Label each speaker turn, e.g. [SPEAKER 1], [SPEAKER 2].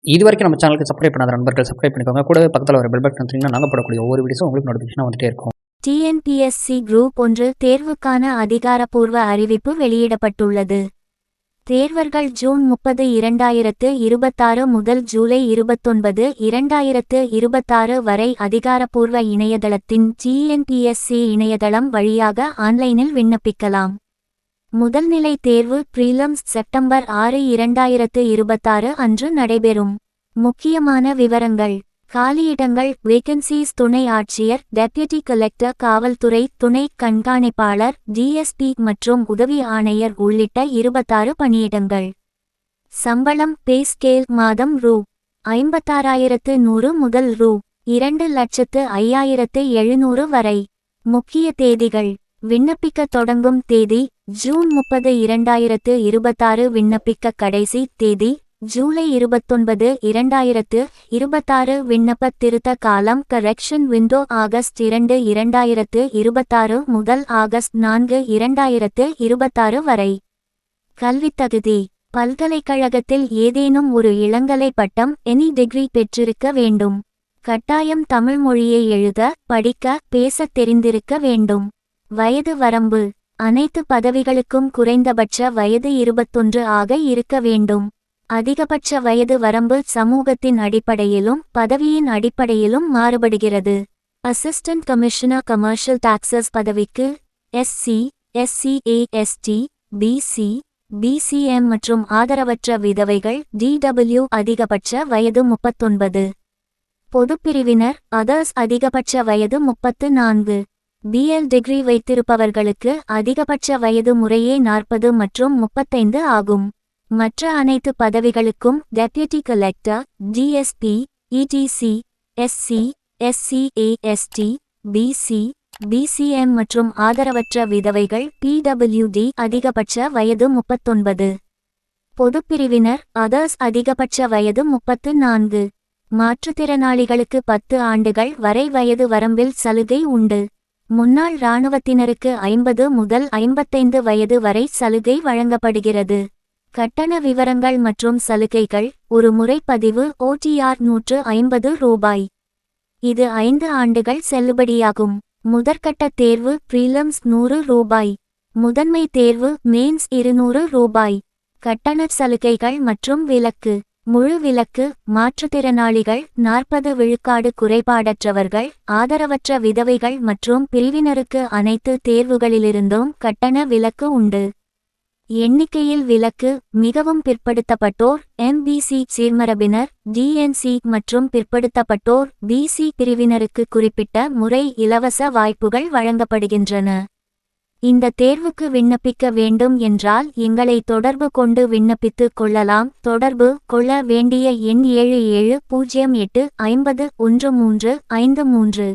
[SPEAKER 1] இதுவரைக்கும் நம்ம சேனலுக்கு சப்ஸ்கிரைப் பண்ணாத நண்பர்கள் சப்ஸ்கிரைப் பண்ணிக்கோங்க. கூடவே பக்கத்தில் ஒரு பெல் பட்டன் வந்தீங்கன்னா நாங்கள் போடக்கூடிய ஒவ்வொரு வீடியோஸும் உங்களுக்கு நோட்டிஃபிகேஷன் வந்துட்டே இருக்கும்.
[SPEAKER 2] டிஎன்பிஎஸ்சி குரூப் 1 தேர்வுக்கான அதிகாரப்பூர்வ அறிவிப்பு வெளியிடப்பட்டுள்ளது. தேர்வர்கள் ஜூன் 30, 2026 முதல் ஜூலை 29, 2026 வரை அதிகாரப்பூர்வ இணையதளத்தின் டிஎன்பிஎஸ்சி இணையதளம் வழியாக ஆன்லைனில் விண்ணப்பிக்கலாம். முதல்நிலை தேர்வு பிரிலிம்ஸ் செப்டம்பர் 6, 2026 அன்று நடைபெறும். முக்கியமான விவரங்கள்: காலியிடங்கள் வேகன்சிஸ் துணை ஆட்சியர், டெப்யூட்டி கலெக்டர், காவல்துறை துணை கண்காணிப்பாளர், டிஎஸ்பி மற்றும் உதவி ஆணையர் உள்ளிட்ட 26 பணியிடங்கள். சம்பளம் பே ஸ்கேல் மாதம் ரூ. 56,100 முதல் ரூ. 2,05,700 வரை. முக்கிய தேதிகள்: விண்ணப்பிக்க தொடங்கும் தேதி ஜூன் 30, 2026. விண்ணப்பிக்க கடைசி தேதி ஜூலை 29, 2026. விண்ணப்ப திருத்த காலம் கரெக்ஷன் விண்டோ ஆகஸ்ட் 2, 2026 முதல் ஆகஸ்ட் 4, 2026 வரை. கல்வித்தகுதி: பல்கலைக்கழகத்தில் ஏதேனும் ஒரு இளங்கலை பட்டம் எனி டிகிரி பெற்றிருக்க வேண்டும். கட்டாயம் தமிழ் மொழியை எழுத, படிக்க, பேசத் தெரிந்திருக்க வேண்டும். வயது வரம்பு: அனைத்து பதவிகளுக்கும் குறைந்தபட்ச வயது 21 ஆக இருக்க வேண்டும். அதிகபட்ச வயது வரம்பு சமூகத்தின் அடிப்படையிலும் பதவியின் அடிப்படையிலும் மாறுபடுகிறது. அசிஸ்டன்ட் கமிஷனர் கமர்ஷியல் டாக்ஸஸ் பதவிக்கு எஸ்சி, எஸ்சி/எஸ்டி, பிசி, பிசிஎம் மற்றும் ஆதரவற்ற விதவைகள் டிடபிள்யூ அதிகபட்ச வயது 39. பொதுப்பிரிவினர் அதர்ஸ் அதிகபட்ச வயது 34. பிஎல் டிகிரி வைத்திருப்பவர்களுக்கு அதிகபட்ச வயது முறையே 40 மற்றும் 35 ஆகும். மற்ற அனைத்து பதவிகளுக்கும் டெப்யூட்டி கலெக்டர், டிஎஸ்பி, இடிசி, எஸ்சி, எஸ்சி/எஸ்டி, பிசி, பிசிஎம் மற்றும் ஆதரவற்ற விதவைகள் பிடபிள்யூடி அதிகபட்ச வயது 39. பொதுப்பிரிவினர் அதர்ஸ் அதிகபட்ச வயது 34. மாற்றுத்திறனாளிகளுக்கு 10 ஆண்டுகள் வரை வயது வரம்பில் சலுகை உண்டு. முன்னாள் இராணுவத்தினருக்கு 50 முதல் 55 வயது வரை சலுகை வழங்கப்படுகிறது. கட்டண விவரங்கள் மற்றும் சலுகைகள்: ஒரு முறைப்பதிவு ஓடிஆர் ரூ. 150. இது 5 ஆண்டுகள் செல்லுபடியாகும். முதற்கட்ட தேர்வு பிரிலிம்ஸ் ரூ. 100. முதன்மை தேர்வு மெயின்ஸ் ரூ. 200. கட்டண சலுகைகள் மற்றும் விலக்கு: முழு விலக்கு மாற்றுத்திறனாளிகள், 40 விழுக்காடு குறைபாடற்றவர்கள், ஆதரவற்ற விதவைகள் மற்றும் பிரிவினருக்கு அனைத்து தேர்வுகளிலிருந்தும் கட்டண விலக்கு உண்டு. எண்ணிக்கையில் விலக்கு: மிகவும் பிற்படுத்தப்பட்டோர், எம்பிசி சீர்மரபினர், டிஎன்சி மற்றும் பிற்படுத்தப்பட்டோர் பிசி பிரிவினருக்கு குறிப்பிட்ட முறை இலவச வாய்ப்புகள் வழங்கப்படுகின்றன. இந்த தேர்வுக்கு விண்ணப்பிக்க வேண்டும் என்றால் எங்களை தொடர்பு கொண்டு விண்ணப்பித்துக் கொள்ளலாம். தொடர்பு கொள்ள வேண்டிய எண் 7708501353.